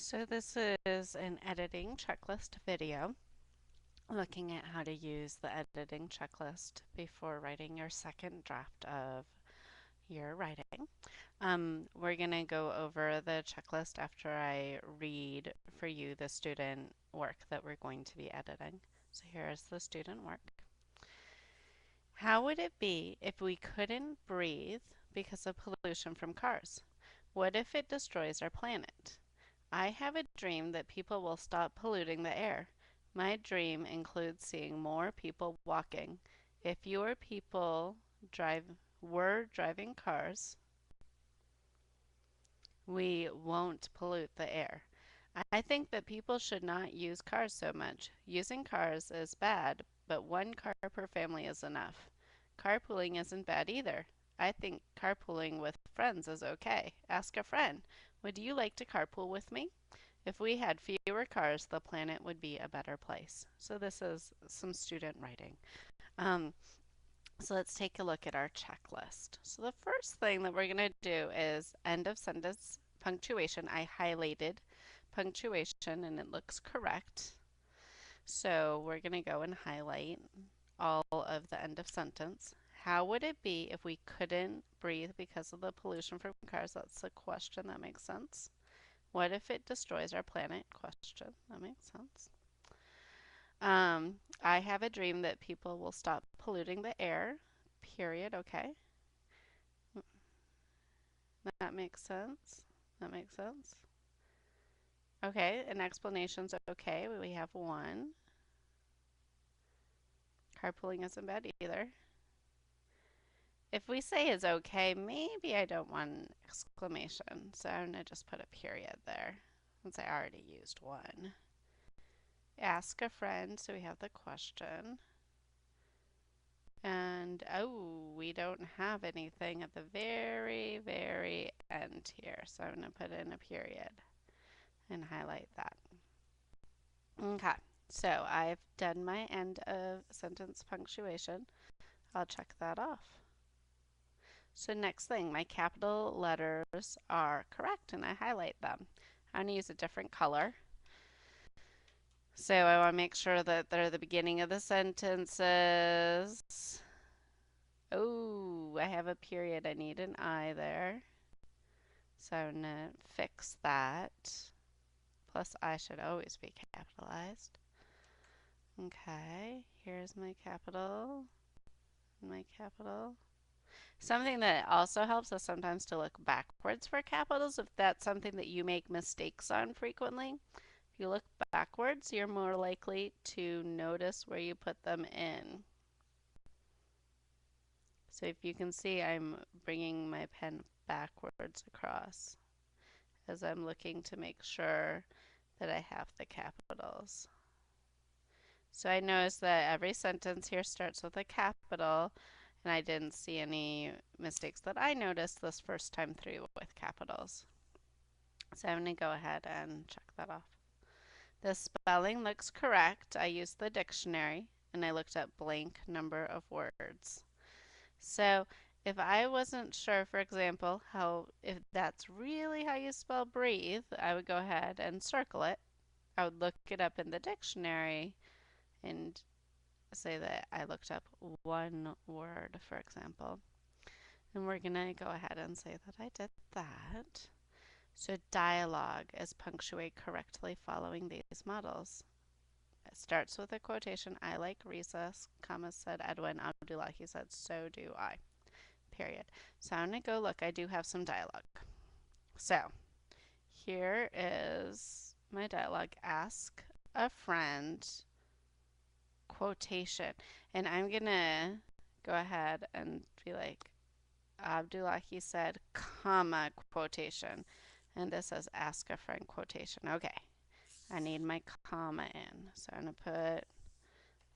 So this is an editing checklist video looking at how to use the editing checklist before writing your second draft of your writing. We're going to go over the checklist after I read for you the student work that we're going to be editing. So here's the student work. How would it be if we couldn't breathe because of pollution from cars? What if it destroys our planet? I have a dream that people will stop polluting the air. My dream includes seeing more people walking. If fewer people were driving cars, we won't pollute the air. I think that people should not use cars so much. Using cars is bad, but one car per family is enough. Carpooling isn't bad either. I think carpooling with friends is okay. Ask a friend, would you like to carpool with me? If we had fewer cars, the planet would be a better place. So this is some student writing. Um, so let's take a look at our checklist. So the first thing that we're going to do is end of sentence punctuation. I highlighted punctuation and it looks correct. So we're going to go and highlight all of the end of sentence. How would it be if we couldn't breathe because of the pollution from cars? That's the question. That makes sense. What if it destroys our planet? Question. That makes sense. I have a dream that people will stop polluting the air. Period. Okay. That makes sense. That makes sense. Okay, an explanation's okay. We have one. Carpooling isn't bad either. If we say is okay, maybe I don't want an exclamation. So I'm going to just put a period there since I already used one. Ask a friend, so we have the question. And oh, we don't have anything at the very, very end here. So I'm going to put in a period and highlight that. Okay, so I've done my end of sentence punctuation. I'll check that off. So next thing, my capital letters are correct and I highlight them. I'm going to use a different color. So I want to make sure that they're the beginning of the sentences. Oh, I have a period. I need an I there. So I'm going to fix that. Plus I should always be capitalized. Okay, here's my capital. My capital. Something that also helps is sometimes to look backwards for capitals if that's something that you make mistakes on frequently. If you look backwards, you're more likely to notice where you put them in. So if you can see, I'm bringing my pen backwards across as I'm looking to make sure that I have the capitals. So I noticed that every sentence here starts with a capital, and I didn't see any mistakes that I noticed this first time through with capitals. So I'm going to go ahead and check that off. The spelling looks correct. I used the dictionary and I looked up blank number of words. So if I wasn't sure, for example, if that's really how you spell breathe, I would go ahead and circle it. I would look it up in the dictionary and say that I looked up one word, for example. And we're going to go ahead and say that I did that. So dialogue is punctuate correctly following these models. It starts with a quotation, I like recess, comma said Edwin, Abdullahi said, so do I. Period. So I'm going to go look. I do have some dialogue. So here is my dialogue. Ask a friend quotation. And I'm going to go ahead and be like, Abdullahi said, comma, quotation. And this says ask a friend quotation. Okay, I need my comma in. So I'm going to put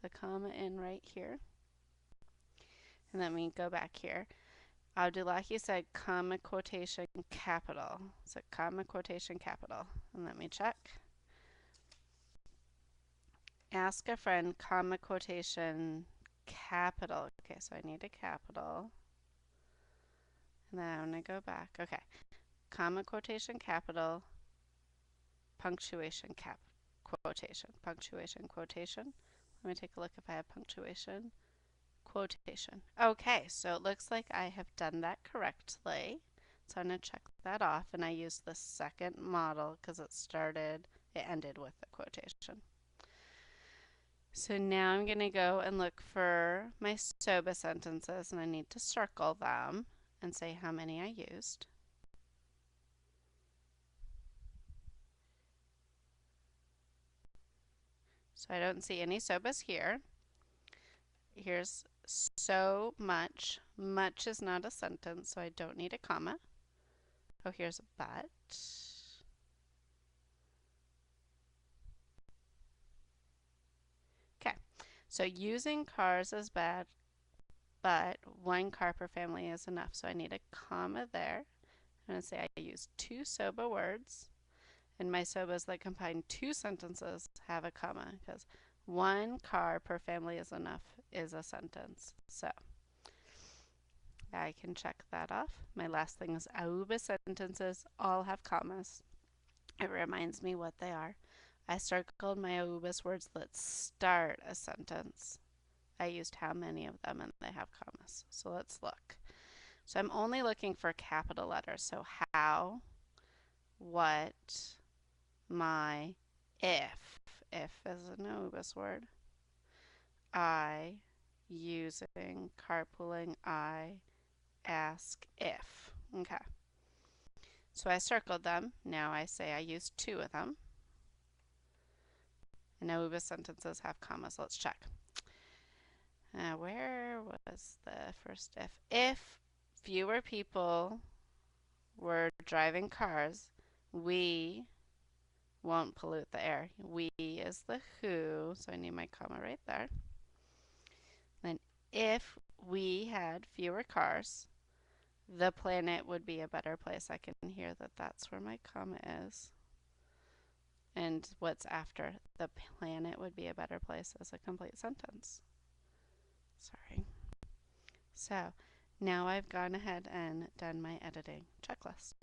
the comma in right here. And then we go back here. Abdullahi said comma quotation capital. So comma quotation capital. And let me check. Ask a friend comma quotation capital. Okay, so I need a capital. And then I'm going to go back. Okay, comma quotation capital. punctuation cap quotation. Punctuation quotation. Let me take a look if I have punctuation quotation. Okay, so it looks like I have done that correctly. So I'm going to check that off, and I used the second model because it ended with a quotation. So now I'm going to go and look for my SOBA sentences, and I need to circle them and say how many I used. So I don't see any SOBAs here. Here's so much. Much is not a sentence, so I don't need a comma. Oh, here's a but. Okay, so using cars is bad, but one car per family is enough. So I need a comma there. I'm going to say I use two SOBA words, and my SOBAs that combine two sentences have a comma because one car per family is enough is a sentence. So I can check that off. My last thing is AUBA sentences all have commas. It reminds me what they are. I circled my AUBA's words that start a sentence. I used how many of them, and they have commas. So let's look. So I'm only looking for capital letters. So how, what, my, if. If is an AUBA's word. I, using, carpooling, I, ask, if. Okay. So I circled them. Now I say I used two of them. And AUBA sentences have commas. Let's check. Where was the first if? If fewer people were driving cars, we won't pollute the air. We is the who, so I need my comma right there. Then if we had fewer cars, the planet would be a better place. I can hear that that's where my comma is. And what's after the planet would be a better place as a complete sentence. Sorry. So now I've gone ahead and done my editing checklist.